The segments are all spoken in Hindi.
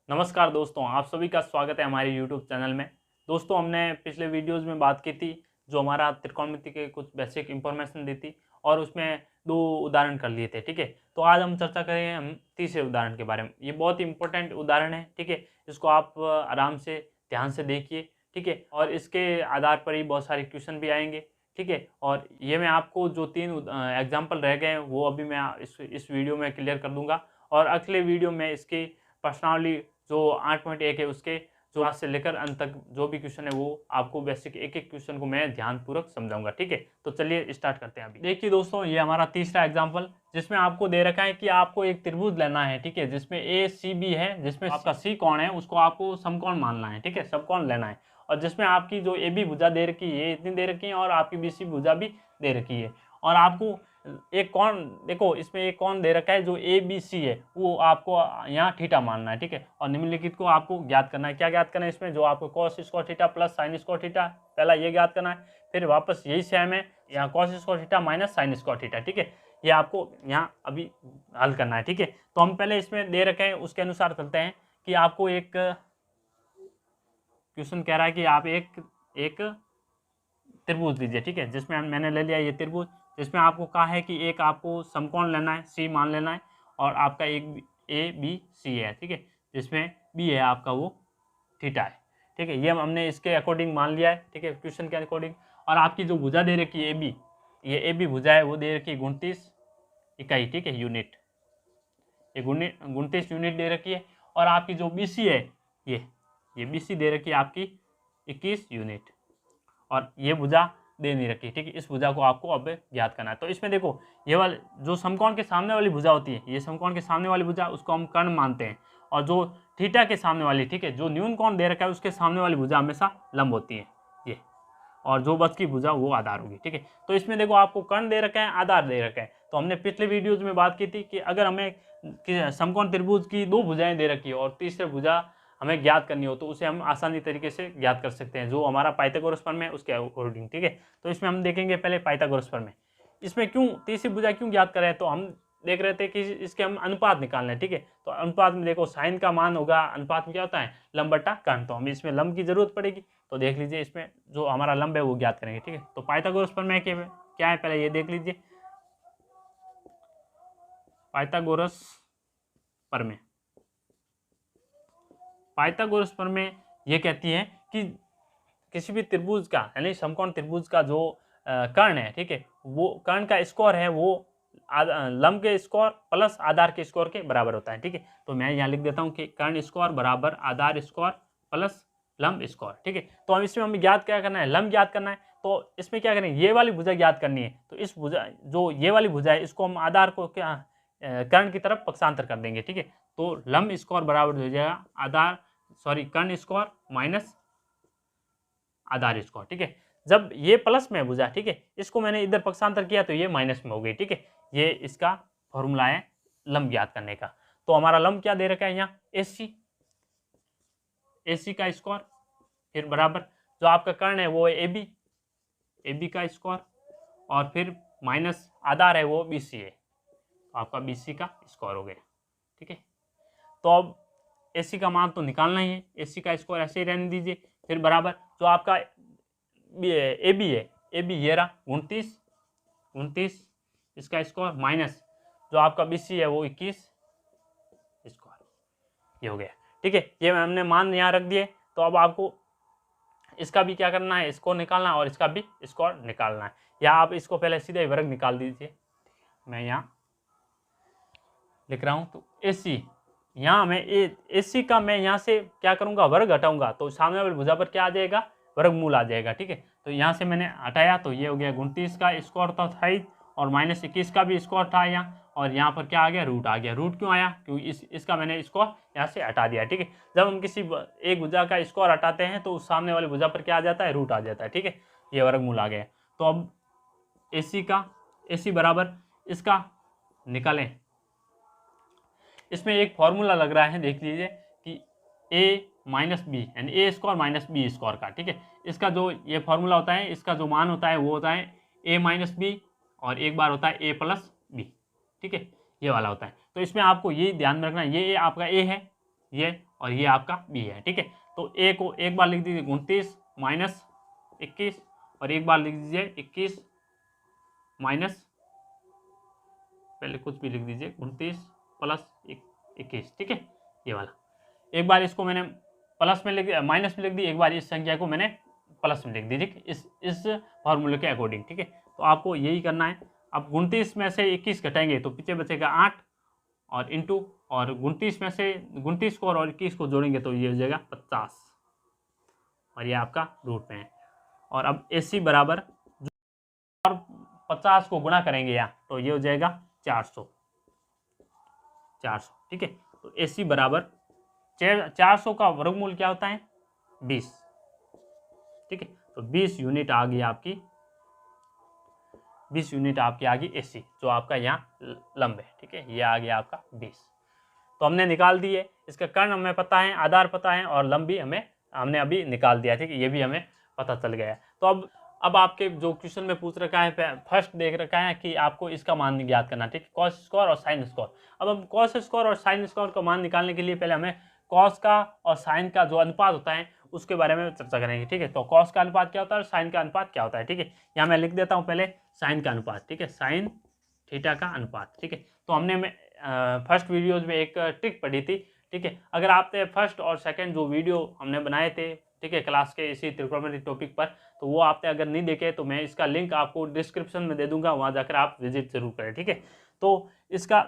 नमस्कार दोस्तों, आप सभी का स्वागत है हमारे YouTube चैनल में। दोस्तों, हमने पिछले वीडियोज़ में बात की थी, जो हमारा त्रिकोणमिति के कुछ बेसिक इन्फॉर्मेशन दी थी और उसमें 2 उदाहरण कर लिए थे, ठीक है। तो आज हम चर्चा करेंगे हम तीसरे उदाहरण के बारे में। ये बहुत ही इम्पोर्टेंट उदाहरण है, ठीक है। इसको आप आराम से ध्यान से देखिए, ठीक है। और इसके आधार पर ही बहुत सारे क्वेश्चन भी आएंगे, ठीक है। और ये मैं आपको जो 3 एग्जाम्पल रह गए हैं वो अभी मैं इस वीडियो में क्लियर कर दूँगा और अगले वीडियो में इसकी प्रश्नावली जो 8.1 है उसके जो आज से लेकर अंत तक जो भी क्वेश्चन है वो आपको बेसिक एक-एक क्वेश्चन को मैं ध्यानपूर्वक समझाऊंगा, ठीक है। तो चलिए स्टार्ट करते हैं। अभी देखिए दोस्तों, ये हमारा तीसरा एग्जांपल जिसमें आपको दे रखा है कि आपको एक त्रिभुज लेना है, ठीक है, जिसमें ACB है, जिसमें आपका C कोण है उसको आपको समकोण मानना है, ठीक है, समकोण लेना है। और जिसमें आपकी जो AB भुजा दे रखी है इतनी दे रखी है और आपकी BC भुजा भी दे रखी है और आपको एक कोण देखो, इसमें एक कोण दे रखा है जो ABC है वो आपको यहाँ थीटा मानना है, ठीक है। और निम्नलिखित को आपको ज्ञात करना है। क्या ज्ञात करना है इसमें? जो आपको cos square theta plus sine square theta, पहला ये ज्ञात करना है। फिर वापस यही सेम है, यहाँ cos square theta minus sine square theta, ठीक है। ये आपको यहाँ अभी हल करना है, ठीक है। तो हम पहले इसमें दे रखे हैं उसके अनुसार चलते हैं कि आपको एक क्वेश्चन कह रहा है कि आप एक त्रिभुज लीजिए, ठीक है, जिसमें मैंने ले लिया ये त्रिभुज, जिसमें आपको कहा है कि एक आपको समकोण लेना है, C मान लेना है और आपका एक ABC है, ठीक है, जिसमें B है आपका वो थीटा है, ठीक है। ये हमने इसके अकॉर्डिंग मान लिया है, ठीक है, क्वेश्चन के अकॉर्डिंग। और आपकी जो भुजा दे रखी है AB, ये AB भुजा है वो दे रखी है 29 इकाई, ठीक है, यूनिट। ये 29 यूनिट दे रखी है। और आपकी जो BC है ये BC दे रखी है आपकी 21 यूनिट और ये भुजा दे नहीं रखी, ठीक है। इस भुजा को आपको अब ज्ञात करना है। तो इसमें देखो, ये वाले जो समकोण के सामने वाली भुजा होती है, ये समकोण के सामने वाली भुजा उसको हम कर्ण मानते हैं और जो थीटा के सामने वाली, ठीक है, जो न्यून कोण दे रखा है उसके सामने वाली भुजा हमेशा लंब होती है ये, और जो बच की भुजा वो आधार होगी, ठीक है। तो इसमें देखो आपको कर्ण दे रखा है, आधार दे रखा है। तो हमने पिछले वीडियोज में बात की थी कि अगर हमें समकोण त्रिभुज की 2 भुजाएं दे रखी है और तीसरे भुजा हमें ज्ञात करनी हो तो उसे हम आसानी तरीके से ज्ञात कर सकते हैं, जो हमारा पाइथागोरस प्रमेय है उसके अकॉर्डिंग, ठीक है। तो इसमें हम देखेंगे पहले पाइथागोरस प्रमेय। इसमें क्यों तीसरी भुजा क्यों ज्ञात करें, तो हम देख रहे थे कि इसके हम अनुपात निकालना है, ठीक है। तो अनुपात में देखो साइन का मान होगा, अनुपात में क्या होता है, लंब बटा कर्ण। तो हमें इसमें लंब की जरूरत पड़ेगी, तो देख लीजिए इसमें जो हमारा लंब है वो ज्ञात करेंगे, ठीक है। तो पाइथागोरस प्रमेय क्या है पहले ये देख लीजिए। पाइथागोरस प्रमेय, पाइथागोरस प्रमेय ये कहती है कि किसी भी त्रिभुज का यानी समकोण त्रिभुज का जो कर्ण है, ठीक है, वो कर्ण का स्क्वायर है वो लंब के स्क्वायर प्लस आधार के स्क्वायर के बराबर होता है, ठीक है। तो मैं यहाँ लिख देता हूँ कि कर्ण स्क्वायर बराबर आधार स्क्वायर प्लस लंब स्क्वायर, ठीक है। तो हम इसमें हमें ज्ञात क्या करना है, लंब ज्ञात करना है। तो इसमें क्या करेंगे, ये वाली भुजा ज्ञात करनी है। तो इस भुजा जो ये वाली भुजा है इसको हम आधार को क्या कर्ण की तरफ पक्षांतर कर देंगे, ठीक है। तो लंब स्क्वायर बराबर हो जाएगा कर्ण स्क्वायर माइनस आधार स्क्वायर, ठीक है। जब ये प्लस में भुजा, ठीक है, इसको मैंने इधर पक्षांतर किया तो ये माइनस में हो गई, ठीक है। ये इसका फॉर्मूला है लंब ज्ञात करने का। तो हमारा लंब क्या दे रखा है यहाँ, AC का स्क्वायर, फिर बराबर जो आपका कर्ण है वो है AB का स्क्वायर और फिर माइनस आधार है वो BC है, तो आपका BC का स्क्वायर हो गया, ठीक है। तो अब AC का मान तो निकालना ही है, AC का स्क्वायर ऐसे ही रहने दीजिए। फिर बराबर जो आपका AB है, AB ये रहा 29 इसका स्क्वायर माइनस जो आपका BC है वो 21 स्क्वायर, ये हो गया, ठीक है। ये हमने मान यहाँ रख दिए। तो अब आपको इसका भी क्या करना है, इसको निकालना है और इसका भी स्क्वायर निकालना है। या आप इसको पहले सीधे वर्ग निकाल दीजिए। मैं यहाँ लिख रहा हूँ तो AC यहाँ मैं AC का मैं यहाँ से क्या करूँगा, वर्ग हटाऊंगा तो सामने वाली भुजा पर क्या आ जाएगा, वर्गमूल आ जाएगा, ठीक है। तो यहाँ से मैंने हटाया तो ये हो गया 29 का स्क्वायर था 28 और माइनस 21 का भी स्क्वायर था यहाँ, और यहाँ पर क्या आ गया, रूट आ गया। रूट क्यों आया, क्योंकि इसका मैंने स्क्वायर यहाँ से हटा दिया, ठीक है। जब हम किसी एक भुजा का स्क्वायर हटाते हैं तो उस सामने वाली भुजा पर क्या आ जाता है, रूट आ जाता है, ठीक है। ये वर्गमूल आ गया। तो अब AC बराबर इसका निकालें। इसमें एक फॉर्मूला लग रहा है, देख लीजिए कि A माइनस बी यानी A square minus B square का, ठीक है। इसका जो ये फॉर्मूला होता है, इसका जो मान होता है वो होता है A माइनस बी और एक बार होता है A प्लस बी, ठीक है, ये वाला होता है। तो इसमें आपको ये ध्यान में रखना है, ये आपका A है, ये और ये आपका बी है, ठीक है। तो ए को एक बार लिख दीजिए 29 माइनस 21 और एक बार लिख दीजिए 21 माइनस, पहले कुछ भी लिख दीजिए 29 प्लस 21, ठीक है, ये वाला। एक बार इसको मैंने प्लस में लिख दिया, माइनस में लिख दी, एक बार इस संख्या को मैंने प्लस में लिख दी, ठीक, इस फॉर्मूले के अकॉर्डिंग, ठीक है। तो आपको यही करना है। अब 29 में से 21 घटाएंगे तो पीछे बचेगा 8 और इंटू, और 29 में से 29 को और 21 को जोड़ेंगे तो ये हो जाएगा 50 और ये आपका रूट में है। और अब AC बराबर और 50 को गुणा करेंगे यहाँ तो ये हो जाएगा 400, ठीक है। तो AC बराबर 400 का वर्गमूल क्या होता है 20, ठीक है। तो 20 यूनिट आ गई आपकी, 20 यूनिट आपकी आ गई AC, जो आपका यहाँ लंब है, ठीक है, ये आ गया आपका 20। तो हमने निकाल दिए, इसका कर्ण हमें पता है, आधार पता है और लंब भी हमने अभी निकाल दिया, ठीक है, ये भी हमें पता चल गया। तो अब आपके जो क्वेश्चन में पूछ रखा है, फर्स्ट देख रखा है कि आपको इसका मान ज्ञात करना, ठीक है, कॉस स्क्वायर और साइन स्क्वायर। अब हम कॉस स्क्वायर और साइन स्क्वायर का मान निकालने के लिए पहले हमें कॉस का और साइन का जो अनुपात होता है उसके बारे में चर्चा करेंगे, ठीक है। तो कॉस का अनुपात क्या होता है और साइन का अनुपात क्या होता है, ठीक है। यहाँ मैं लिख देता हूँ पहले साइन का अनुपात, ठीक है, साइन थीटा का अनुपात, ठीक है। तो हमने फर्स्ट वीडियोज में एक ट्रिक पढ़ी थी, ठीक है। अगर आपने फर्स्ट और सेकंड जो वीडियो हमने बनाए थे, ठीक है, क्लास के इसी त्रिकोणमिति टॉपिक पर, तो वो आपने अगर नहीं देखे तो मैं इसका लिंक आपको डिस्क्रिप्शन में दे दूंगा, वहाँ जाकर आप विजिट जरूर करें, ठीक है। तो इसका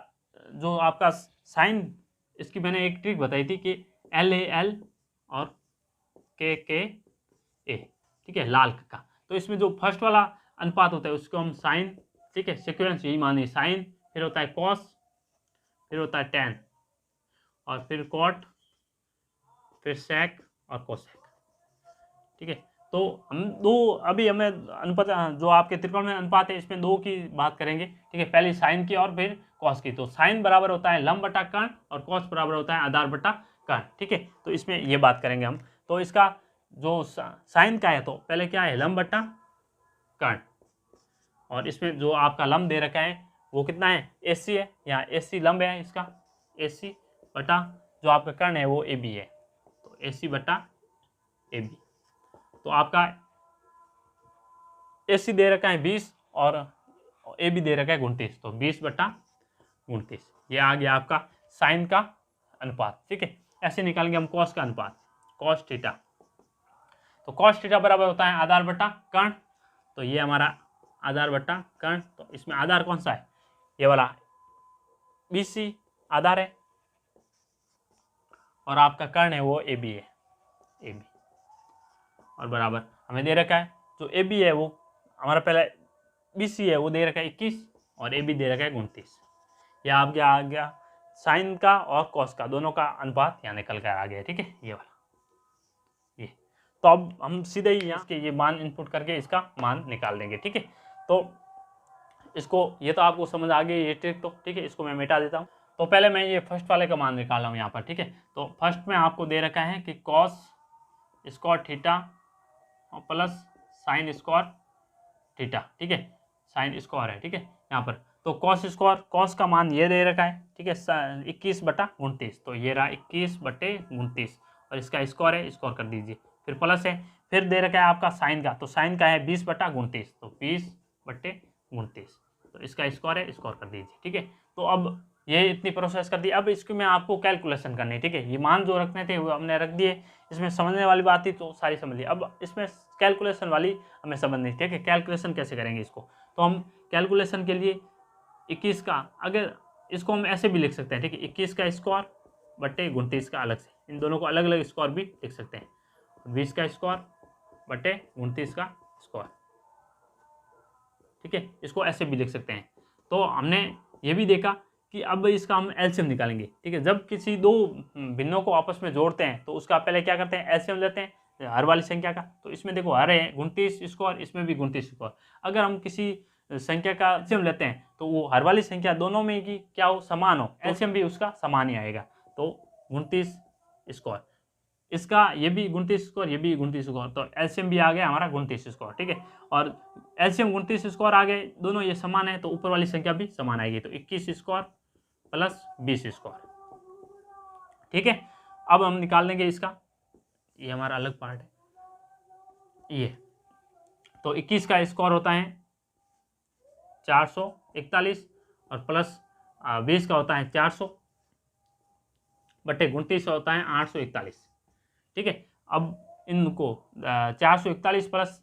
जो आपका साइन, इसकी मैंने एक ट्रिक बताई थी कि LAL और KKA, ठीक है, लाल का। तो इसमें जो फर्स्ट वाला अनुपात होता है उसको हम साइन, ठीक है, सिक्वेंस यही मानिए, साइन, फिर होता है कॉस, फिर होता है टेन, और फिर कॉट, फिर सेक और कोसेक, ठीक है। तो हम दो, अभी हमें अनुपात जो आपके त्रिकोण में अनुपात है इसमें दो की बात करेंगे, ठीक है, पहले साइन की और फिर कॉस की। तो साइन बराबर होता है लंब बटा कर्ण और कॉस बराबर होता है आधार बटा कर्ण, ठीक है। तो इसमें ये बात करेंगे हम। तो इसका जो साइन का है तो पहले क्या है लंब बटा कर्ण, और इसमें जो आपका लंब दे रखा है वो कितना है AC है, यहाँ AC लंब है इसका, AC बटा जो आपका कर्ण है वो AB है, तो AC बटा AB। तो आपका AC दे रखा है 20 और AB दे रखा है 29, तो 20 बटा 29, ये आ गया आपका साइन का अनुपात, ठीक है। ऐसे निकालेंगे हम कॉस का अनुपात, कॉस थीटा। तो कॉस थीटा बराबर होता है आधार बटा कर्ण, तो ये हमारा आधार बटा कर्ण। तो इसमें आधार कौन सा है, ये वाला BC आधार है, और आपका कर्ण है वो AB है, AB, और बराबर हमें दे रखा है जो AB है वो हमारा पहले BC है वो दे रखा है 21 और AB दे रखा है 29। यह आप क्या आ गया साइन का और कॉस का दोनों का अनुपात यहाँ निकल कर आ गया, ठीक है, ये वाला ये। तो अब हम सीधे ही यहाँ के ये मान इनपुट करके इसका मान निकाल देंगे, ठीक है। तो इसको ये तो आपको समझ आ गई ये ट्रिक, तो ठीक है, इसको मैं मिटा देता हूँ। तो पहले मैं ये फर्स्ट वाले का मान निकाल रहा हूँ यहाँ पर, ठीक है। तो फर्स्ट में आपको दे रखा है कि कॉस स्क्वायर थीटा और प्लस साइन स्क्वायर थीटा, ठीक है, साइन स्क्वायर है, ठीक है, यहाँ पर। तो कॉस स्क्वायर, कॉस का मान ये दे रखा है, ठीक है, 21 बटा 29, तो ये रहा 21 बटे 29 और इसका स्क्वायर है, स्क्वायर कर दीजिए, फिर प्लस है, फिर दे रखा है आपका साइन का, तो साइन का है 20 बटा 29, तो 20 बटे 29, तो इसका स्क्वायर है, स्क्वायर कर दीजिए, ठीक है। तो अब ये इतनी प्रोसेस कर दी। अब इसकी में आपको कैलकुलेशन करनी है, ठीक है, ये मान जो रखने थे वो हमने रख दिए। इसमें समझने वाली बात थी तो सारी समझ ली, अब इसमें कैलकुलेशन वाली हमें समझनी, ठीक है। कैलकुलेशन कैसे करेंगे इसको, तो हम कैलकुलेशन के लिए 21 का, अगर इसको हम ऐसे भी लिख सकते हैं, ठीक है, 21 का स्क्वायर बटे 29 का अलग से, इन दोनों को अलग अलग स्क्वायर भी लिख सकते हैं, 20 का स्क्वायर बटे 29 का स्क्वायर, ठीक है, इसको ऐसे भी लिख सकते हैं। तो हमने ये भी देखा कि अब इसका हम एलसीएम निकालेंगे, ठीक है। जब किसी दो भिन्नों को आपस में जोड़ते हैं तो उसका पहले क्या करते हैं एलसीएम लेते हैं हर वाली संख्या का। तो इसमें देखो हर है 29 स्क्वायर, इसमें भी 29 स्क्वायर। अगर हम किसी संख्या का एलसीएम लेते हैं तो वो हर वाली संख्या दोनों में की क्या हो समान हो, एलसीएम भी उसका समान ही आएगा। तो 29 स्क्वायर, इसका ये भी 29 स्क्वायर, ये भी 29 स्क्वायर, तो एलसीएम भी आ गया हमारा 29 स्क्वायर, ठीक है। और एलसीएम 29 स्क्वायर आ गए, दोनों ये समान है तो ऊपर वाली संख्या भी समान आएगी, तो 21 स्क्वायर प्लस 20 स्क्वायर, ठीक है। अब हम निकाल लेंगे इसका, ये हमारा अलग पार्ट है ये। तो 21 का स्क्वायर होता है 441 और प्लस 20 का होता है 400 बटे 29 होता है 841। ठीक है, अब इनको 441 प्लस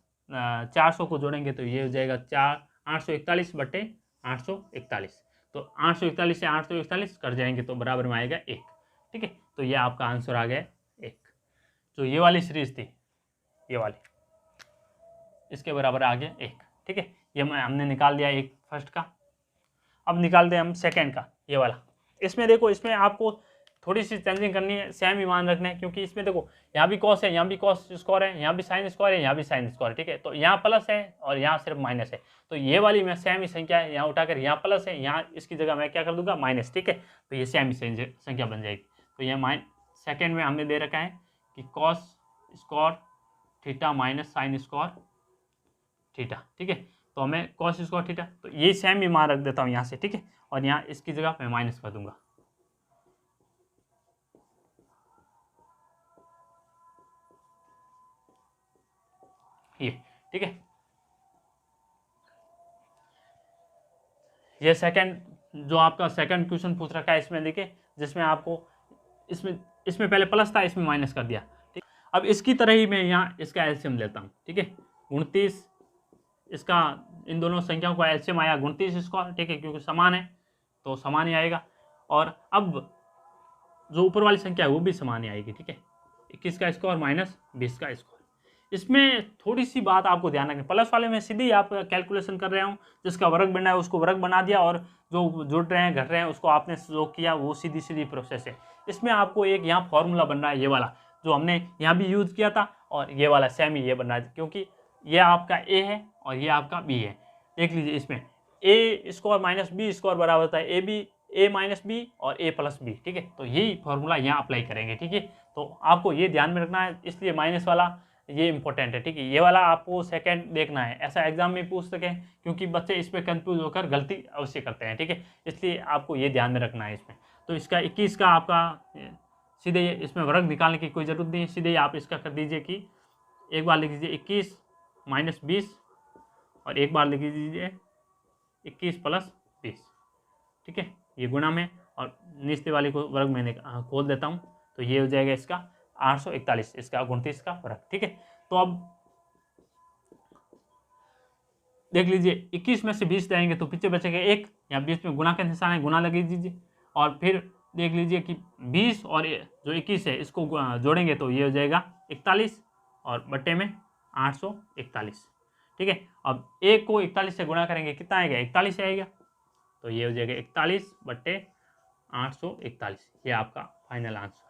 400 को जोड़ेंगे तो ये हो जाएगा 841 बटे 841। तो 841 से 841 कर जाएंगे तो बराबर में आएगा 1। ठीक है, तो ये आपका आंसर आ गया 1। जो ये वाली सीरीज थी, ये वाली, इसके बराबर आ गया 1। ठीक है, ये हमने निकाल दिया एक फर्स्ट का। अब निकालते हैं हम सेकंड का, ये वाला। इसमें देखो, इसमें आपको थोड़ी सी चेंजिंग करनी है, सेम ही मान रखना है, क्योंकि इसमें देखो यहाँ भी कॉस है, यहाँ भी कॉस स्क्वायर है, यहाँ भी साइन स्क्वायर है, यहाँ भी साइन स्क्वायर है। ठीक है, तो यहाँ प्लस है और यहाँ सिर्फ माइनस है। तो ये वाली मैं सेम ही संख्या है, यहाँ उठाकर यहाँ प्लस है, यहाँ इसकी जगह मैं क्या कर दूंगा माइनस। ठीक है, तो ये सेम ही संख्या बन जाएगी। तो ये सेकेंड में हमने दे रखा है कि cos square theta minus sine square theta. ठीक है, तो हमें कॉस स्क्वायर थीटा, तो ये सेम ही मान रख देता हूँ यहाँ से। ठीक है, और यहाँ इसकी जगह मैं माइनस कर दूंगा। ये ठीक है, ये सेकंड जो आपका सेकंड क्वेश्चन पूछ रखा है इसमें देखिए, जिसमें आपको इसमें पहले प्लस था, इसमें माइनस कर दिया। ठीक, अब इसकी तरह ही मैं यहाँ इसका एलसीएम लेता हूँ। ठीक है, 29, इसका इन दोनों संख्याओं का एलसीएम आया 29 स्क्वायर। ठीक है, क्योंकि समान है तो समान ही आएगा। और अब जो ऊपर वाली संख्या है वो भी समान ही आएगी। ठीक है, 21 का स्क्वायर माइनस 20 का स्क्वायर। इसमें थोड़ी सी बात आपको ध्यान रखनी, प्लस वाले में सीधी आप कैलकुलेशन कर रहे हो, जिसका वर्ग बनना है उसको वर्ग बना दिया, और जो जुड़ रहे हैं घट रहे हैं उसको आपने जो किया वो सीधी सीधी प्रोसेस है। इसमें आपको एक यहाँ फॉर्मूला बन रहा है, ये वाला जो हमने यहाँ भी यूज़ किया था, और ये वाला सेम ही ये बन रहा है, क्योंकि ये आपका ए है और ये आपका बी है। देख लीजिए, इसमें A square minus B square बराबर होता है A B, A minus B और ए प्लस बी। ठीक है, तो यही फॉर्मूला यहाँ अप्लाई करेंगे। ठीक है, तो आपको ये ध्यान में रखना है, इसलिए माइनस वाला ये इंपॉर्टेंट है। ठीक है, ये वाला आपको सेकंड देखना है, ऐसा एग्जाम में पूछ सके, क्योंकि बच्चे इस पर कंफ्यूज होकर गलती अवश्य करते हैं। ठीक है, इसलिए आपको ये ध्यान में रखना है इसमें। तो इसका 21 का आपका सीधे इसमें वर्ग निकालने की कोई ज़रूरत नहीं है, सीधे आप इसका कर दीजिए कि एक बार लिख दीजिए 21 माइनस 20 और एक बार लिख दीजिए 21 प्लस 20। ठीक है, ये गुणा में, और निचले वाली को वर्ग मैंने खोल देता हूँ, तो ये हो जाएगा इसका 841, इसका 29 का वर्ग। ठीक है, तो अब देख लीजिए 21 में से 20 जाएंगे तो पीछे बचेगा 1, या 20 में गुणा का निशान है, गुणा लगा दीजिए। और फिर देख लीजिए कि 20 और जो 21 है इसको जोड़ेंगे तो ये हो जाएगा 41 और बट्टे में 841। ठीक है, अब 1 को 41 से गुणा करेंगे कितना आएगा, 41 आएगा, तो ये हो जाएगा 41 बट्टे 841। ये आपका फाइनल आंसर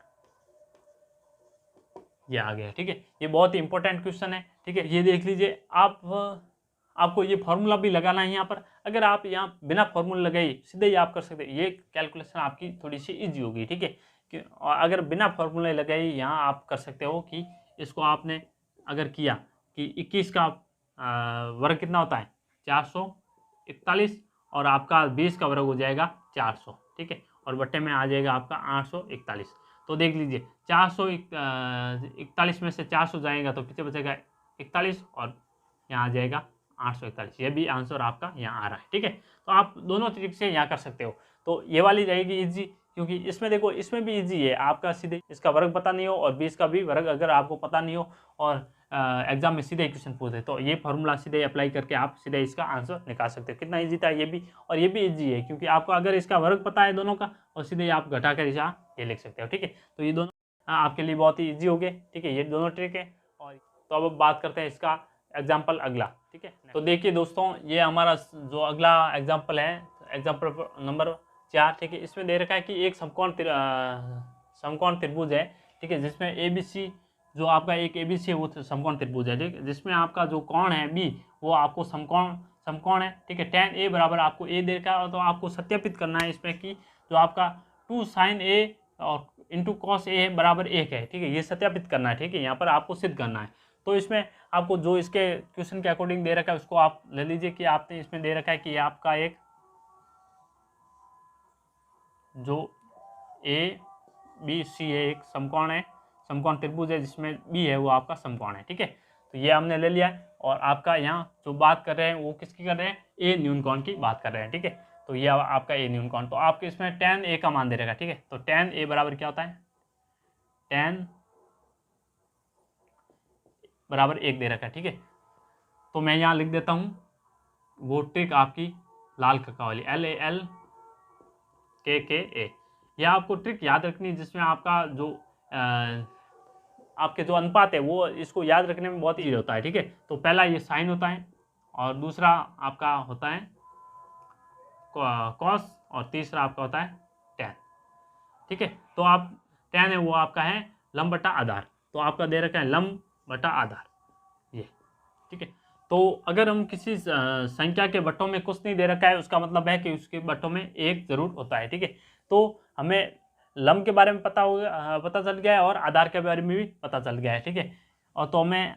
ये आ गया। ठीक है, ये बहुत ही इंपॉर्टेंट क्वेश्चन है। ठीक है, ये देख लीजिए, आपको ये फार्मूला भी लगाना है यहाँ पर। अगर आप यहाँ बिना फार्मूला लगाए सीधे ही आप कर सकते हैं, ये कैलकुलेशन आपकी थोड़ी सी इजी होगी। ठीक है, और अगर बिना फार्मूला लगाए यहाँ आप कर सकते हो कि इसको आपने अगर किया कि 21 का वर्ग कितना होता है 441, और आपका 20 का वर्ग हो जाएगा 400। ठीक है, और बट्टे में आ जाएगा आपका 841। तो देख लीजिए 441 में से 400 जाएगा तो पीछे बचेगा 41, और यहाँ आ जाएगा 841। ये भी आंसर आपका यहाँ आ रहा है। ठीक है, तो आप दोनों तरीके से यहाँ कर सकते हो। तो ये वाली रहेगी इजी, क्योंकि इसमें देखो इसमें भी इजी है, आपका सीधे इसका वर्ग पता नहीं हो और 20 का भी वर्ग अगर आपको पता नहीं हो, और एग्जाम में सीधे क्वेश्चन पूछे तो ये फार्मूला सीधे अप्लाई करके आप सीधे इसका आंसर निकाल सकते हो। कितना इजी था ये भी, और ये भी इजी है, क्योंकि आपको अगर इसका वर्ग पता है दोनों का, और सीधे आप घटा कर ये लिख सकते हो। ठीक है, तो ये दोनों आपके लिए बहुत ही ईजी हो गए। ठीक है, ये दोनों ट्रिक है। और तो अब बात करते हैं इसका एग्जाम्पल अगला। ठीक है, तो देखिए दोस्तों, ये हमारा जो अगला एग्जाम्पल है, एग्जाम्पल नंबर 4। ठीक है, इसमें दे रखा है कि एक समकोण त्रिभुज है। ठीक है, जिसमें ABC जो आपका एक ABC है वो समकोण त्रिभुज है। ठीक है, जिसमें आपका जो कोण है B वो आपको समकोण है। ठीक है, tan A बराबर आपको A दे रखा है, तो आपको सत्यापित करना है इसमें कि जो आपका 2 sin A और इंटू cos A बराबर 1 है। ठीक है, ये सत्यापित करना है। ठीक है, यहाँ पर आपको सिद्ध करना है। तो इसमें आपको जो इसके क्वेश्चन के अकॉर्डिंग दे रखा है उसको आप ले लीजिए कि आपने इसमें दे रखा है कि आपका एक जो A बी सी है, एक समकोण है, समकोण त्रिभुज है जिसमें बी है वो आपका समकोण है। ठीक है, तो ये हमने ले लिया है। और आपका यहाँ जो बात कर रहे हैं वो किसकी कर रहे हैं, ए न्यूनकोण की बात कर रहे हैं। ठीक है, तो ये आपका ए न्यूनकोण, तो आपके इसमें tan ए का मान दे रहेगा। ठीक है, तो tan ए बराबर क्या होता है, tan बराबर 1 दे रखा है। ठीक है, तो मैं यहाँ लिख देता हूँ वो ट्रिक आपकी लाल कक्का वाली, LALKKA। यह आपको ट्रिक याद रखनी है जिसमें आपका जो आपके जो अनुपात है वो इसको याद रखने में बहुत ईजी होता है। ठीक है, तो पहला ये साइन होता है और दूसरा आपका होता है कॉस और तीसरा आपका होता है टैन। ठीक है, तो आप टैन है वो आपका है लंब बटा आधार, तो आपका दे रखा है लंब बटा आधार ये। ठीक है, तो अगर हम किसी संख्या के बट्टों में कुछ नहीं दे रखा है उसका मतलब है कि उसके बट्टों में एक जरूर होता है। ठीक है, तो हमें लंब के बारे में पता चल गया है और आधार के बारे में भी पता चल गया है। ठीक है, और तो हमें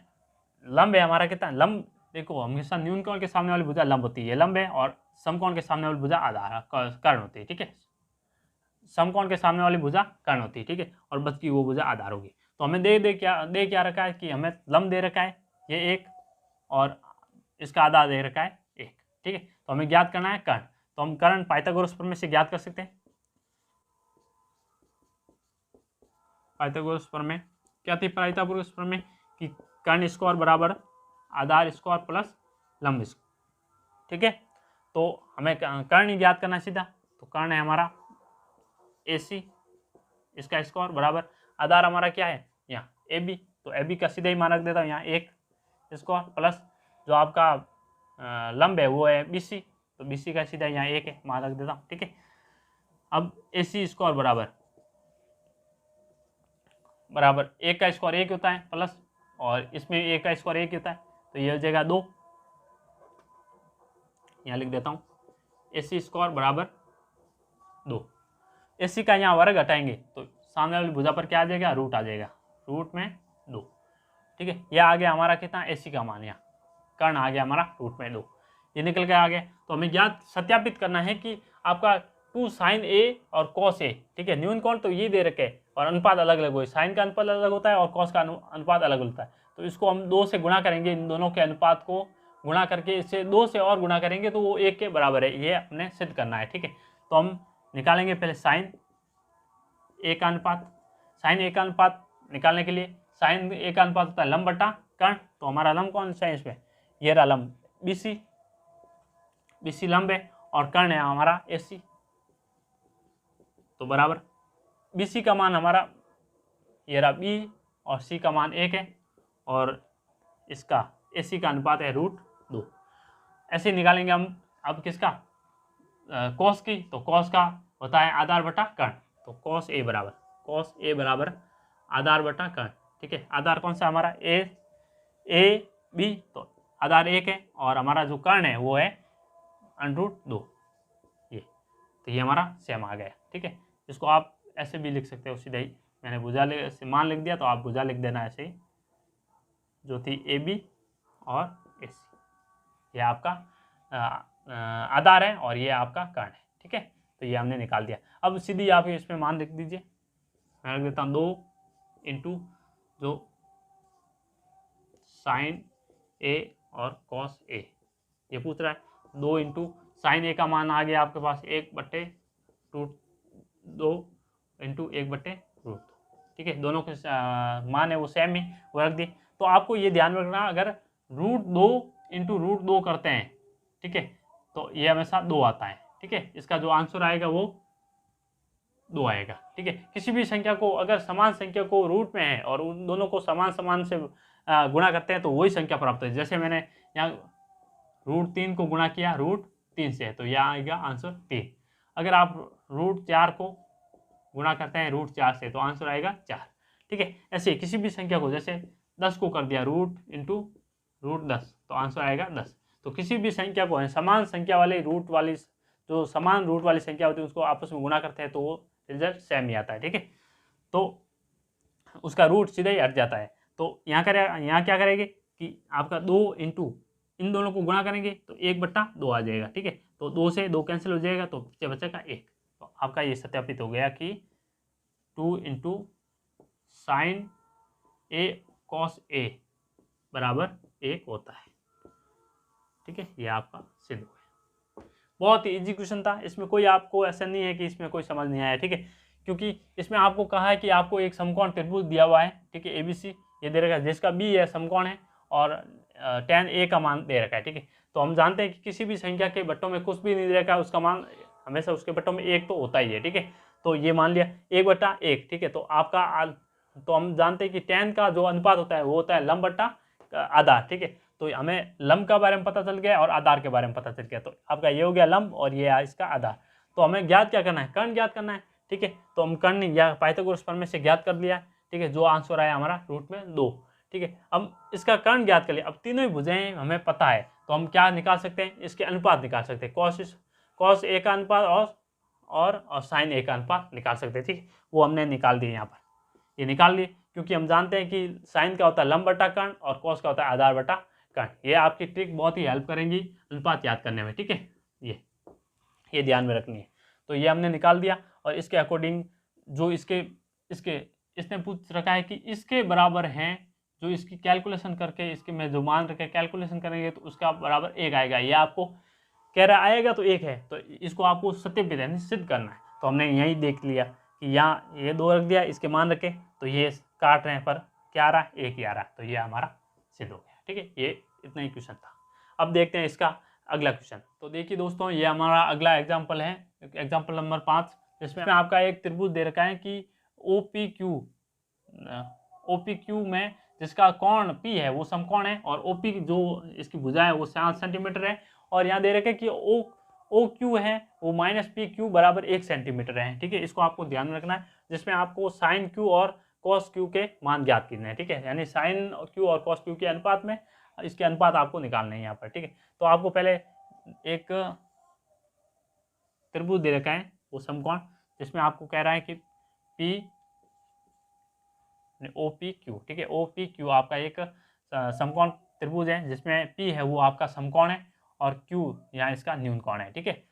लंब है हमारा कितना, लंब देखो हमेशा न्यूनकोण के सामने वाली भुजा लंब होती है, ये लंब है, और समकोण के सामने वाली भुजा आधार कर्ण होती है। ठीक है, समकोण के सामने वाली भुजा कर्ण होती है। ठीक है, और बच की वो भुजा आधार होगी। तो हमें दे क्या रखा है कि हमें लंब दे रखा है ये एक, और इसका आधार दे रखा है एक। ठीक है, तो हमें ज्ञात करना है कर्ण, तो हम कर्ण पाइथागोरस प्रमेय से ज्ञात कर सकते हैं। पाइथागोरस प्रमेय क्या थी, पाइथागोरस प्रमेय कि कर्ण स्क्वायर बराबर आधार स्क्वायर प्लस लंब स्क्वायर। ठीक है, तो हमें कर्ण ही ज्ञात करना है सीधा, तो कर्ण है हमारा AC, इसका स्क्वायर बराबर आधार हमारा क्या है यहाँ AB, तो AB का सीधा ही मान रख देता हूँ यहाँ एक स्क्वायर प्लस जो आपका लंब है वो है BC, तो BC का सीधा यहाँ एक है मान रख देता हूँ। ठीक है, अब AC स्क्वायर बराबर एक का स्क्वायर एक होता है प्लस, और इसमें एक का स्क्वायर एक होता है, तो ये हो जाएगा 2, यहाँ लिख देता हूँ AC स्क्वायर बराबर 2। AC का यहाँ वर्ग हटाएंगे तो सामने वाली भुजा पर क्या आ जाएगा, रूट आ जाएगा, रूट में 2। ठीक है, यह आ गया हमारा कितना AC का मान, यहाँ कर्ण आ गया हमारा रूट में 2, ये निकल के आ गया। तो हमें ज्ञात सत्यापित करना है कि आपका 2 sin A और cos A, ठीक है, न्यूनकोण तो ये दे रखे और अनुपात अलग अलग हो, साइन का अनुपात अलग होता है और cos का अनुपात अलग होता है, तो इसको हम 2 से गुणा करेंगे, इन दोनों के अनुपात को गुणा करके इससे 2 से और गुणा करेंगे तो वो 1 के बराबर है, ये अपने सिद्ध करना है। ठीक है, तो हम निकालेंगे पहले साइन A का अनुपात, साइन A का अनुपात निकालने के लिए साइन A का अनुपात होता है लंब बटा कर्ण, तो हमारा लंब कौन सा है इसमें, ये रहा लंब BC लंब है और कर्ण है हमारा AC, तो बराबर BC का मान हमारा ये रहा B और C का मान 1 है और इसका AC का अनुपात है √2। ऐसे निकालेंगे हम अब किसका, cos की, तो cos का होता है आधार बटा कर्ण, तो cos A बराबर आधार बटा कर्ण। ठीक है, आधार कौन सा हमारा A B, तो आधार 1 है और हमारा जो कर्ण है वो है √2, ये, तो ये हमारा सेम आ गया। ठीक है, इसको आप ऐसे भी लिख सकते हो सीधा ही, मैंने भुजा से मान लिख दिया तो आप भुजा लिख देना ऐसे ही, जो थी AB और AC, ये आपका आधार है और ये आपका कर्ण है। ठीक है, तो ये हमने निकाल दिया। अब सीधी आप इसमें मान लिख दीजिए, मैं लिख देता हूँ 2 इंटू जो साइन A और cos A, ये पूछ रहा है, 2 इंटू साइन A का मान आ गया आपके पास 1/√2 इंटू 1/√2। ठीक है, दोनों के मान है वो सेम ही, वो रख दिए। तो आपको ये ध्यान रखना, अगर √2 इंटू √2 करते हैं, ठीक है, तो ये हमेशा 2 आता है। ठीक है, इसका जो आंसर आएगा वो 2 आएगा। ठीक है, किसी भी संख्या को अगर समान संख्या को रूट में है और उन दोनों को समान से गुणा करते हैं तो वही संख्या प्राप्त है। जैसे मैंने यहाँ √3 को गुणा किया √3 से, तो यहाँ आएगा आंसर 3। अगर आप √4 को गुणा करते हैं √4 से तो आंसर आएगा 4। ठीक है, ऐसे किसी भी संख्या को, जैसे 10 को कर दिया रूट इंटू √10 तो आंसर आएगा 10। तो किसी भी संख्या को समान संख्या वाले रूट वाली, जो समान रूट वाली संख्या होती है उसको आपस में गुणा करते हैं तो वो रिजल्ट सेम ही आता है। ठीक है, तो उसका रूट सीधे ही हट जाता है। तो यहाँ क्या करेंगे कि आपका 2 इंटू इन दोनों को गुणा करेंगे तो 1/2 आ जाएगा। ठीक है, तो 2 से 2 कैंसिल हो जाएगा तो बचेगा 1। तो आपका ये सत्यापित हो गया कि 2 into sine A cos A बराबर 1 होता है। ठीक है, ये आपका सिद्ध हो गया। बहुत ही इजी क्वेश्चन था, इसमें कोई आपको ऐसा नहीं है कि इसमें कोई समझ नहीं आया। ठीक है, क्योंकि इसमें आपको कहा है कि आपको एक समकोण त्रिभुज दिया हुआ है। ठीक है, ABC ये दे रखा है, जिसका बी है समकोण है और tan A का मान दे रखा है। ठीक है, तो हम जानते हैं कि किसी भी संख्या के बट्टों में कुछ भी नहीं दे रखा है, उसका मान हमेशा उसके बट्टों में 1 तो होता ही है। ठीक है, तो ये मान लिया 1/1। ठीक है, तो आपका तो हम जानते हैं कि tan का जो अनुपात होता है वो होता है लंब बट्टा आधार। ठीक है, तो हमें लंब का बारे में पता चल गया और आधार के बारे में पता चल गया। तो आपका ये हो गया लंब और ये इसका आधार। तो हमें ज्ञात क्या करना है, कर्ण ज्ञात करना है। ठीक है, तो हम कर्ण या पाइथागोरस प्रमेय से ज्ञात कर लिया। ठीक है, जो आंसर आया हमारा √2। ठीक है, अब इसका कर्ण ज्ञात कर लिया। अब तीनों ही भुजाएं हमें पता है, तो हम क्या निकाल सकते हैं, इसके अनुपात निकाल सकते हैं। कॉस ए का अनुपात और साइन ए का अनुपात निकाल सकते हैं। ठीक है, वो हमने निकाल दिए यहाँ पर, ये निकाल लिए, क्योंकि हम जानते हैं कि साइन का होता है लंब बटा कर्ण और कॉस का होता है आधार बटा कर्ण। ये आपकी ट्रिक बहुत ही हेल्प करेंगी अनुपात याद करने में। ठीक है, ये ध्यान में रखनी है। तो ये हमने निकाल दिया और इसके अकॉर्डिंग जो इसने पूछ रखा है कि इसके बराबर हैं, जो इसकी कैलकुलेशन करके इसके में जो मान रखे कैलकुलेशन करेंगे तो उसका बराबर 1 आएगा। ये आपको कह रहा आएगा तो 1 है, तो इसको आपको सत्यापित यानी सिद्ध करना है। तो हमने यही देख लिया कि यहाँ ये 2 रख दिया, इसके मान रखे, तो ये काट रहे हैं पर क्या आ रहा है, 1 ही आ रहा है। तो ये हमारा सिद्ध हो गया। ठीक है, ये इतना ही क्वेश्चन था। अब देखते हैं इसका अगला क्वेश्चन। तो देखिए दोस्तों, ये हमारा अगला एग्जाम्पल है, एग्जाम्पल नंबर 5, जिसमें आपका एक त्रिभुज दे रखा है कि OPQ में जिसका कोण P है वो समकोण है और OP जो इसकी भुजा है वो 7 सेंटीमीटर है। और यहाँ दे रखे कि OQ है वो -PQ बराबर 1 सेंटीमीटर है। ठीक है, इसको आपको ध्यान में रखना है, जिसमें आपको साइन Q और कॉस Q के मान ज्ञात करने हैं। ठीक है, यानी साइन Q और कॉस Q के अनुपात में इसके अनुपात आपको निकालने हैं यहाँ पर। ठीक है, तो आपको पहले एक त्रिभुज दे रखा है वो समकोण, जिसमें आपको कह रहा है कि OPQ। ठीक है, OPQ आपका एक समकोण त्रिभुज है, जिसमें P है वो आपका समकोण है और Q यहाँ इसका न्यून कोण है। ठीक है,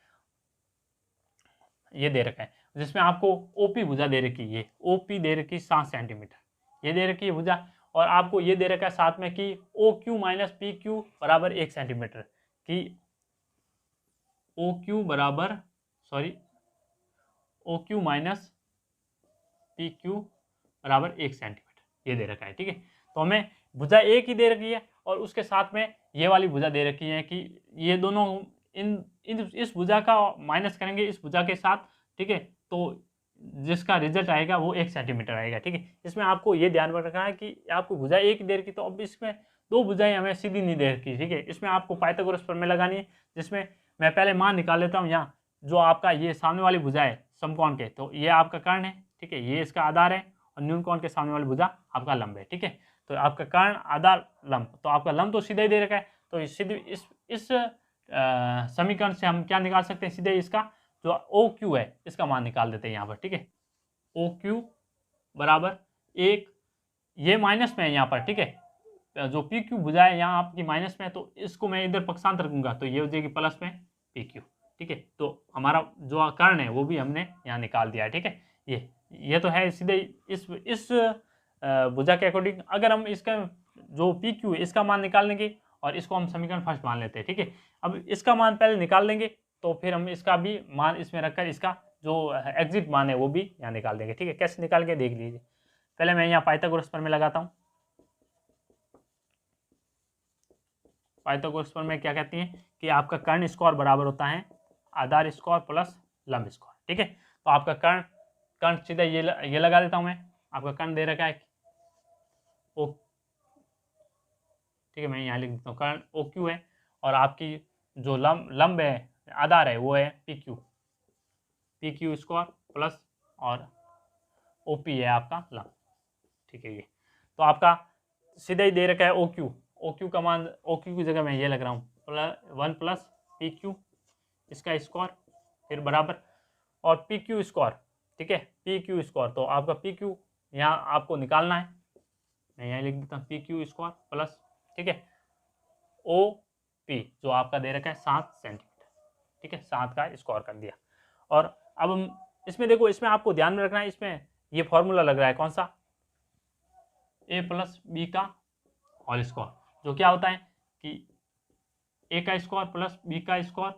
ये दे रखा है, जिसमें आपको OP भुजा दे रखी है, OP दे रखी 7 सेंटीमीटर, ये दे रखी है भुजा। और आपको ये दे रखा है साथ में कि OQ - PQ बराबर 1 सेंटीमीटर, कि OQ - PQ बराबर 1 सेंटीमीटर, ये दे रखा है। ठीक है, तो हमें भुजा एक ही दे रखी है और उसके साथ में ये वाली भुजा दे रखी है कि ये दोनों इस भुजा का माइनस करेंगे इस भुजा के साथ। ठीक है, तो जिसका रिजल्ट आएगा वो 1 सेंटीमीटर आएगा। ठीक है, इसमें आपको ये ध्यान में रखना है कि आपको भुजा एक ही दे रखी, तो अब इसमें 2 भुजाएं हमें सीधी नहीं दे रखी। ठीक है, इसमें आपको पाइथागोरस प्रमेय लगानी है, जिसमें मैं पहले मान निकाल लेता हूँ। यहाँ जो आपका ये सामने वाली भुजा है समकोण के, तो ये आपका कर्ण है। ठीक है, ये इसका आधार है और न्यून कोण के सामने वाली भुजा आपका लंब है। ठीक है, तो आपका कर्ण आधार लंब, तो आपका लंब तो सीधा ही दे रखा है, तो सीधे इस समीकरण से हम क्या निकाल सकते हैं, सीधे इसका जो OQ है इसका मान निकाल देते हैं यहाँ पर। ठीक है, OQ बराबर 1, ये माइनस में है यहाँ पर। ठीक है, जो PQ भुजा है यहाँ आपकी माइनस में है, तो इसको मैं इधर पक्षांतर रखूंगा तो ये हो जाएगी प्लस में PQ। ठीक है, तो हमारा जो कर्ण है वो भी हमने यहाँ निकाल दिया है। ठीक है, ये तो है सीधे इस भुजा के अकॉर्डिंग। अगर हम इसका जो PQ है इसका मान निकाल लेंगे और इसको हम समीकरण फर्स्ट मान लेते हैं। ठीक है, अब इसका मान पहले निकाल लेंगे तो फिर हम इसका भी मान इसमें रखकर इसका जो एग्जिट मान है वो भी यहाँ निकाल देंगे। ठीक है, कैसे निकाल के देख लीजिए। पहले मैं यहाँ पाइथागोरस प्रमेय लगाता हूँ। पाइथागोरस प्रमेय क्या कहती है कि आपका कर्ण स्क्वायर बराबर होता है आधार स्क्वायर प्लस लंब स्क्वायर। ठीक है, तो आपका कर्ण सीधा ये लगा देता हूँ मैं। आपका कर्ण दे रखा है ओ, ठीक है, मैं यहाँ लिख देता हूँ कर्ण OQ है और आपकी जो लंब है आधार है वो है PQ स्क्वायर प्लस और OP है आपका लंब। ठीक है, ये तो आपका सीधा ही दे रखा है OQ का मान, OQ की जगह मैं ये लग रहा हूँ 1 प्लस PQ इसका स्क्वायर फिर बराबर और PQ स्क्वायर। ठीक है, PQ स्क्वायर, तो आपका PQ यहाँ आपको निकालना है, मैं यहाँ लिख देता हूँ PQ स्क्वायर प्लस, ठीक है, OP जो आपका दे रखा है 7 सेंटीमीटर। ठीक है, 7 का स्क्वायर कर दिया। और अब हम इसमें देखो, इसमें आपको ध्यान में रखना है, इसमें ये फॉर्मूला लग रहा है कौन सा, a प्लस बी का होल स्क्वायर, जो क्या होता है कि a का स्क्वायर प्लस b का स्क्वायर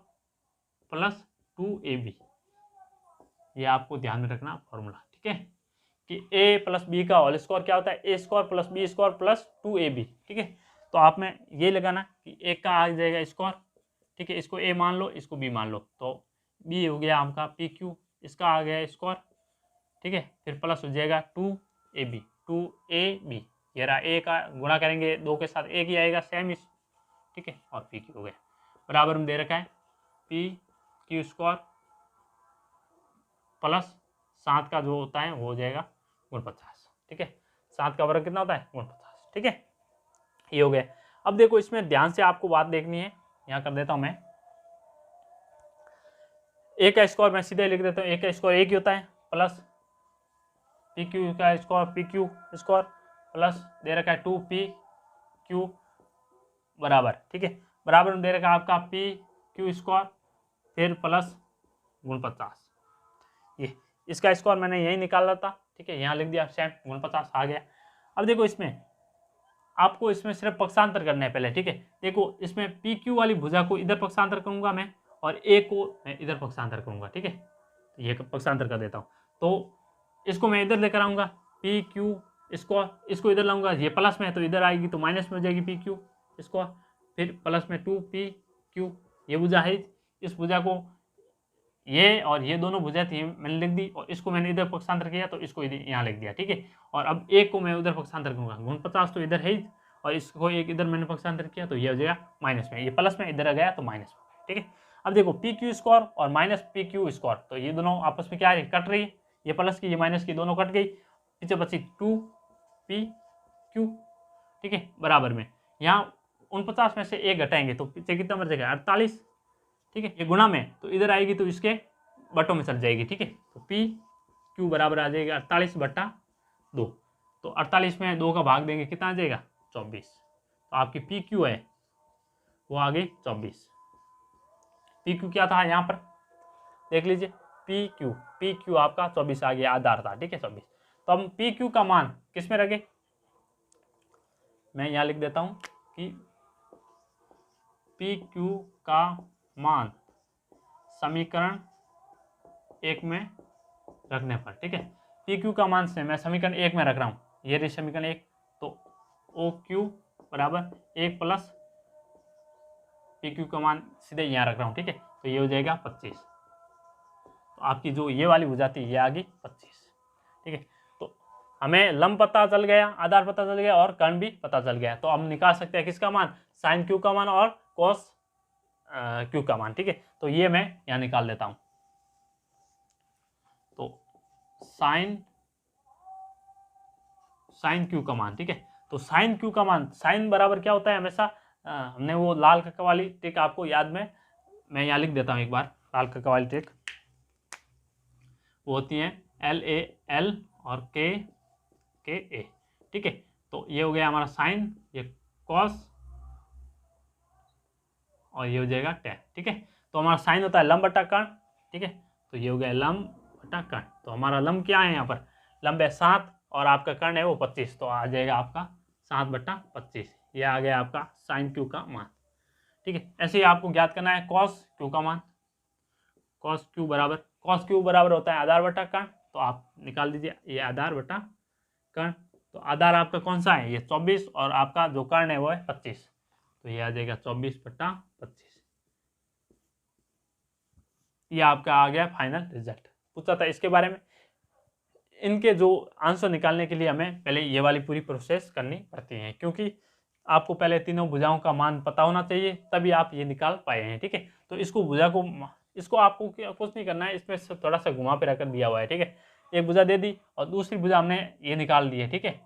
प्लस 2ab, ये आपको ध्यान में रखना फॉर्मूला, ठीक है, कि a प्लस बी का होल स्क्वायर क्या होता है, a square plus B square plus 2ab, ठीक है। तो आप में ये लगाना कि एक का आ जाएगा स्क्वायर, ठीक है, इसको a मान लो, इसको b मान लो, तो b हो गया आपका पी क्यू, इसका आ गया स्क्वायर, ठीक है, फिर प्लस हो जाएगा 2ab, ये रहा a का गुणा करेंगे 2 के साथ एक ही आएगा सेम, इस ठीक है, और पी क्यू हो गया बराबर में दे रखा है पी क्यू स्क्वायर प्लस 7 का जो होता है वो हो जाएगा गुण 50, ठीक है, 7 का वर्ग कितना होता है गुण 50, ठीक है, ये हो गया। अब देखो इसमें ध्यान से आपको बात देखनी है, यहाँ कर देता हूं मैं, a का स्क्वायर मैं सीधे लिख देता हूँ, a का स्क्वायर एक ही होता है प्लस पी क्यू का square P Q square plus दे रखा है 2pq बराबर, ठीक है, बराबर में दे रखा है आपका पी क्यू स्क्वायर फिर प्लस गुण 50, ये इसका स्क्वायर मैंने यही निकाला था, ठीक है, यहाँ लिख दिया सेम गुण 50 आ गया। अब देखो इसमें आपको इसमें सिर्फ पक्षांतर करना है पहले, ठीक है, देखो इसमें पी क्यू वाली भुजा को इधर पक्षांतर करूंगा मैं और ए को मैं इधर पक्षांतर करूंगा, ठीक है, तो ये पक्षांतर कर देता हूँ, तो इसको मैं इधर लेकर आऊँगा पी क्यू स्क्वायर, इसको इधर लाऊंगा, ये प्लस में है तो इधर आएगी तो माइनस में हो जाएगी पी क्यू स्क्वायर, फिर प्लस में 2pq, ये भुजा है, इस भुजा को ये और ये दोनों भुजा थी मैंने लिख दी और इसको मैंने इधर पक्षांतर किया तो इसको यहाँ लिख दिया, ठीक है, और अब एक को मैं उधर पक्षांतर करूँगा, गुण 50 तो इधर है ही और इसको एक इधर मैंने पक्षांतर किया तो ये हो जाएगा माइनस में, ये प्लस में इधर आ गया तो माइनस में, ठीक है। अब देखो पी क्यू स्क्वायर और माइनस पी क्यू स्क्वायर, तो ये दोनों आपस में क्या है कट रही है, ये प्लस की ये माइनस की दोनों कट गई, पीछे बची 2pq, ठीक है, बराबर में यहाँ 49 में से एक घटाएंगे तो पीछे कितना बच जाएगा 48, ठीक है, ये गुणा में तो इधर आएगी तो इसके बटों में चल जाएगी, ठीक है, तो पी क्यू बराबर आ जाएगा 48/2, तो 48 में 2 का भाग देंगे कितना आ जाएगा 24, तो आपकी पी क्यू है वो आ गई 24, पी क्यू क्या था यहाँ पर देख लीजिए, पी क्यू आपका 24 आ गया, आधार था, ठीक है 24, तो हम पी क्यू का मान किस में रखे, मैं यहाँ लिख देता हूँ कि पी क्यू का मान समीकरण 1 में रखने पर, ठीक है, पी क्यू का मान से मैं समीकरण 1 में रख रहा हूँ, ये रही समीकरण 1, तो ओ क्यू बराबर 1 प्लस पी क्यू का मान सीधे यहाँ रख रहा हूँ, ठीक है, तो ये हो जाएगा 25, तो आपकी जो ये वाली भुजा थी ये आ गई 25, ठीक है, तो हमें लंब पता चल गया, आधार पता चल गया और कर्ण भी पता चल गया, तो हम निकाल सकते हैं किसका मान, साइन क्यू का मान और कॉस क्यू का मान, ठीक है, तो ये मैं यहाँ निकाल देता हूँ, तो साइन क्यू का मान, ठीक है, तो साइन क्यू का मान, साइन बराबर क्या होता है हमेशा, हमने वो लाल कक्का वाली ट्रिक आपको याद में मैं यहाँ लिख देता हूँ एक बार, लाल कक्का वाली ट्रिक वो होती है LAL और KA, ठीक है, तो ये हो गया हमारा साइन, ये कॉस और ये हो जाएगा टैन, ठीक है, तो हमारा साइन होता है लंब बटा कर्ण, ठीक है, तो ये हो गया लंब बटा कर्ण, तो हमारा लंब क्या है यहाँ पर, लंब है 7 और आपका कर्ण है वो 25, तो आ जाएगा आपका 7/25, ये आ गया आपका साइन क्यू का मान, ठीक है। ऐसे ही आपको ज्ञात करना है कॉस क्यू का मान, कॉस क्यू बराबर होता है आधार बटा कर्ण, तो आप निकाल दीजिए ये आधार बटा कर्ण, तो आधार आपका कौन सा है ये 24 और आपका जो कर्ण है वो है 25, तो ये आ जाएगा 24/25, ये आपका आ गया फाइनल रिजल्ट। पूछा था इसके बारे में, इनके जो आंसर निकालने के लिए हमें पहले ये वाली पूरी प्रोसेस करनी पड़ती है, क्योंकि आपको पहले तीनों भुजाओं का मान पता होना चाहिए तभी आप ये निकाल पाए हैं, ठीक है, तो इसको आपको कुछ नहीं करना है, इसमें से थोड़ा सा घुमा फिरा कर दिया हुआ है, ठीक है, एक भुजा दे दी और दूसरी भुजा हमने ये निकाल दी है, ठीक है,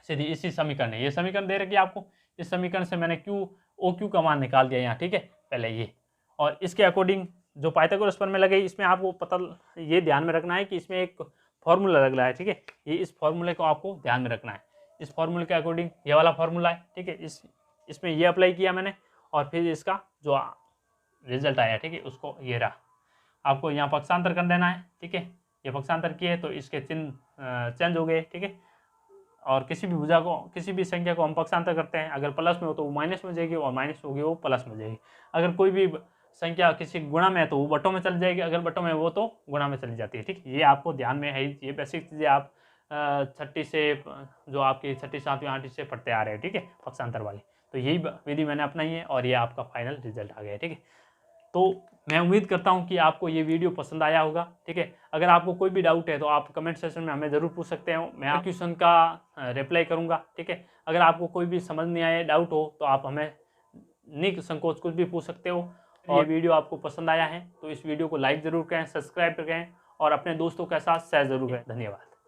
सीधी इसी समीकरण है, ये समीकरण दे रखी है आपको, इस समीकरण से मैंने ओ क्यू का मान निकाल दिया यहाँ, ठीक है, पहले ये, और इसके अकॉर्डिंग जो पाइथागोरस प्रमेय लगे इसमें आपको पता ये ध्यान में रखना है कि इसमें एक फॉर्मूला लग रहा है, ठीक है, ये इस फॉर्मूले को आपको ध्यान में रखना है, इस फॉर्मूले के अकॉर्डिंग ये वाला फॉर्मूला है, ठीक है, इसमें ये अप्लाई किया मैंने और फिर इसका जो रिजल्ट आया, ठीक है, उसको ये रहा, आपको यहाँ पक्षांतर कर देना है, ठीक है, ये पक्षांतर किए तो इसके चिन्ह चेंज हो गए, ठीक है। और किसी भी भुजा को, किसी भी संख्या को हम पक्षांतर करते हैं, अगर प्लस में हो तो वो माइनस में जाएगी, और माइनस होगी वो प्लस में जाएगी। अगर कोई भी संख्या किसी गुणा में है तो वो बटों में चली जाएगी, अगर बटों में वो तो गुणा में चली जाती है, ठीक। ये आपको ध्यान में है, ये बेसिक चीज़ें आप छठी से, जो आपकी छठी 7वीं 8वीं से पढ़ते आ रहे हैं, ठीक है, पक्षांतर वाली। तो यही विधि मैंने अपनाई है और ये आपका फाइनल रिजल्ट आ गया है, ठीक है। तो मैं उम्मीद करता हूं कि आपको ये वीडियो पसंद आया होगा, ठीक है। अगर आपको कोई भी डाउट है तो आप कमेंट सेक्शन में हमें ज़रूर पूछ सकते हो, मैं क्वेश्चन का रिप्लाई करूंगा, ठीक है। अगर आपको कोई भी समझ नहीं आए, डाउट हो, तो आप हमें निसंकोच कुछ भी पूछ सकते हो। और ये वीडियो आपको पसंद आया है तो इस वीडियो को लाइक ज़रूर करें, सब्सक्राइब करें और अपने दोस्तों के साथ शेयर ज़रूर करें। धन्यवाद।